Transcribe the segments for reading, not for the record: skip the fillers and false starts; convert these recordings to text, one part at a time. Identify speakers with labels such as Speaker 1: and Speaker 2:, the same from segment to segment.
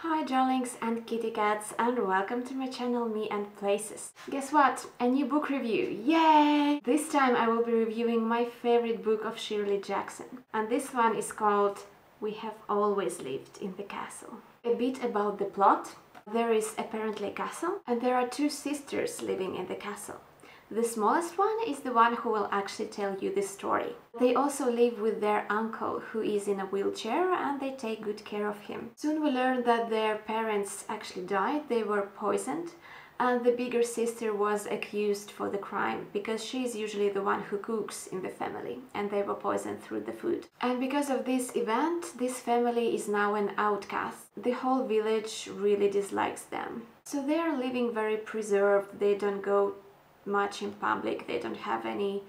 Speaker 1: Hi darlings and kitty cats, and welcome to my channel Me and Places. Guess what? A new book review! Yay! This time I will be reviewing my favorite book of Shirley Jackson. And this one is called We Have Always Lived in the Castle. A bit about the plot. There is apparently a castle and there are two sisters living in the castle. The smallest one is the one who will actually tell you the story. They also live with their uncle, who is in a wheelchair, and they take good care of him. Soon we learn that their parents actually died, they were poisoned, and the bigger sister was accused for the crime, because she is usually the one who cooks in the family, and they were poisoned through the food. And because of this event, this family is now an outcast. The whole village really dislikes them. So they are living very preserved, they don't go much in public, they don't have any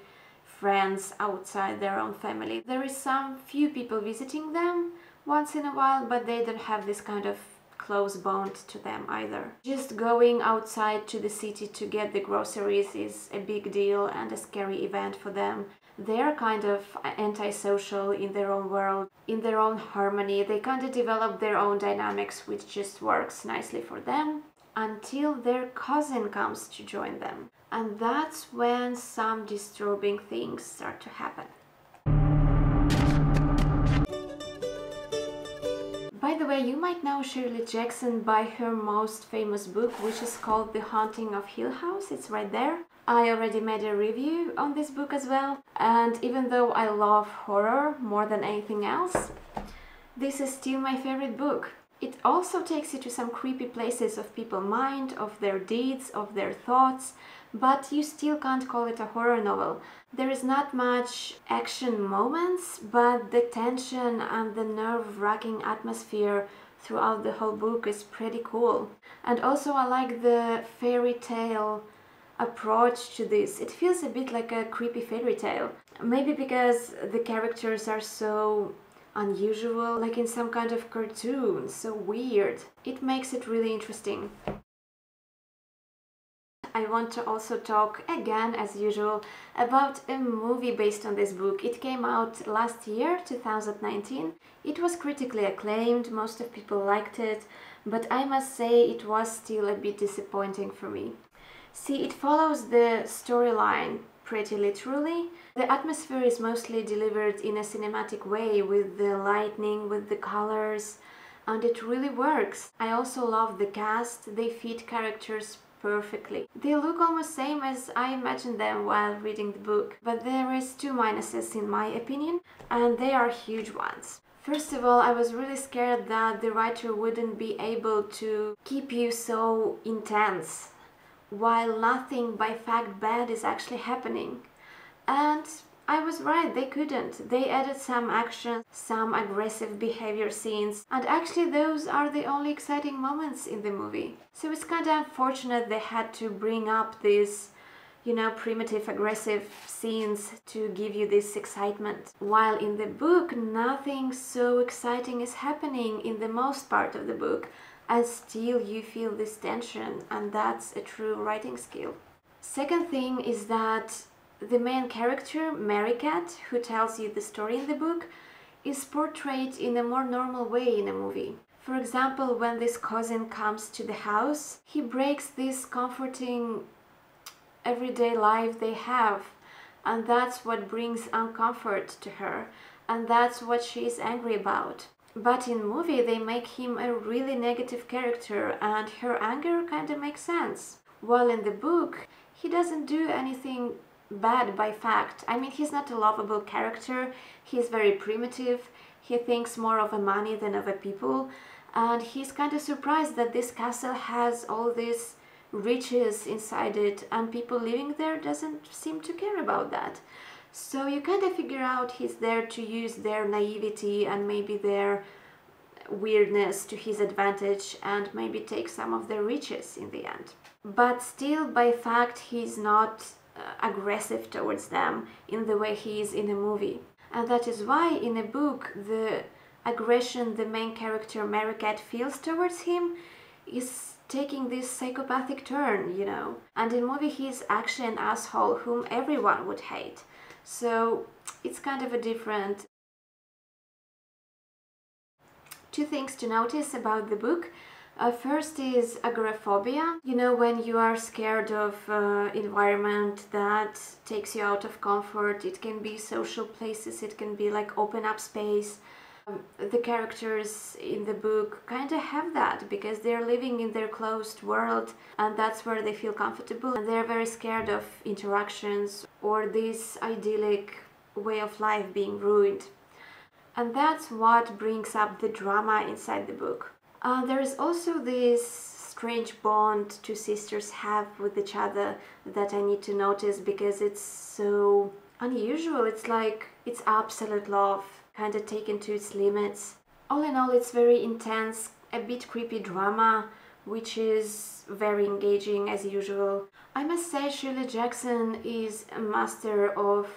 Speaker 1: friends outside their own family. There is some few people visiting them once in a while, but they don't have this kind of close bond to them either. Just going outside to the city to get the groceries is a big deal and a scary event for them. They're kind of antisocial in their own world, in their own harmony. They kind of develop their own dynamics, which just works nicely for them, until their cousin comes to join them. And that's when some disturbing things start to happen. By the way, you might know Shirley Jackson by her most famous book, which is called The Haunting of Hill House. It's right there. I already made a review on this book as well, and even though I love horror more than anything else, this is still my favorite book. It also takes you to some creepy places of people's mind, of their deeds, of their thoughts, but you still can't call it a horror novel. There is not much action moments, but the tension and the nerve-wracking atmosphere throughout the whole book is pretty cool. And also I like the fairy tale approach to this. It feels a bit like a creepy fairy tale. Maybe because the characters are so unusual, like in some kind of cartoon, so weird. It makes it really interesting. I want to also talk again, as usual, about a movie based on this book. It came out last year, 2019. It was critically acclaimed, most of people liked it, but I must say it was still a bit disappointing for me. See, it follows the storyline pretty literally. The atmosphere is mostly delivered in a cinematic way, with the lightning, with the colors, and it really works. I also love the cast. They fit characters perfectly. They look almost same as I imagined them while reading the book, but there is two minuses in my opinion, and they are huge ones. First of all, I was really scared that the writer wouldn't be able to keep you so intense while nothing by fact bad is actually happening. And I was right, they couldn't. They added some action, some aggressive behavior scenes, and actually those are the only exciting moments in the movie. So it's kind of unfortunate they had to bring up these, primitive aggressive scenes to give you this excitement. While in the book, nothing so exciting is happening in the most part of the book, and still you feel this tension, and that's a true writing skill. Second thing is that the main character, Mary Cat, who tells you the story in the book, is portrayed in a more normal way in a movie. For example, when this cousin comes to the house, he breaks this comforting everyday life they have, and that's what brings uncomfort to her, and that's what she is angry about. But in movie they make him a really negative character, and her anger kind of makes sense. While in the book, he doesn't do anything bad by fact. I mean, he's not a lovable character, he's very primitive, he thinks more of a money than of a people, and he's kind of surprised that this castle has all these riches inside it, and people living there doesn't seem to care about that. So you kind of figure out he's there to use their naivety and maybe their weirdness to his advantage, and maybe take some of their riches in the end. But still, by fact, he's not aggressive towards them in the way he is in a movie. And that is why in a book the aggression the main character Mary Cat feels towards him is taking this psychopathic turn, And in movie he's actually an asshole whom everyone would hate. So it's kind of a different Two things to notice about the book. First is agoraphobia. You know, when you are scared of environment that takes you out of comfort. It can be social places, it can be like open up space. The characters in the book kind of have that because they're living in their closed world and that's where they feel comfortable, and they're very scared of interactions or this idyllic way of life being ruined. And that's what brings up the drama inside the book. There is also this strange bond two sisters have with each other that I need to notice because it's so unusual. It's like it's absolute love, kind of taken to its limits. All in all, it's very intense, a bit creepy drama, which is very engaging as usual. I must say Shirley Jackson is a master of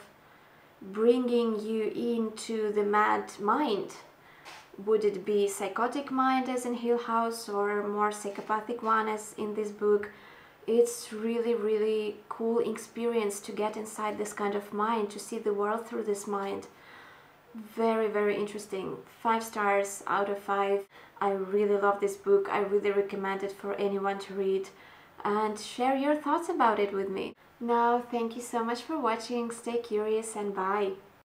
Speaker 1: bringing you into the mad mind. Would it be psychotic mind as in Hill House or more psychopathic one as in this book? It's really cool experience to get inside this kind of mind, to see the world through this mind. Very interesting. 5 stars out of 5. I really love this book. I really recommend it for anyone to read, and share your thoughts about it with me. Now, thank you so much for watching. Stay curious and bye.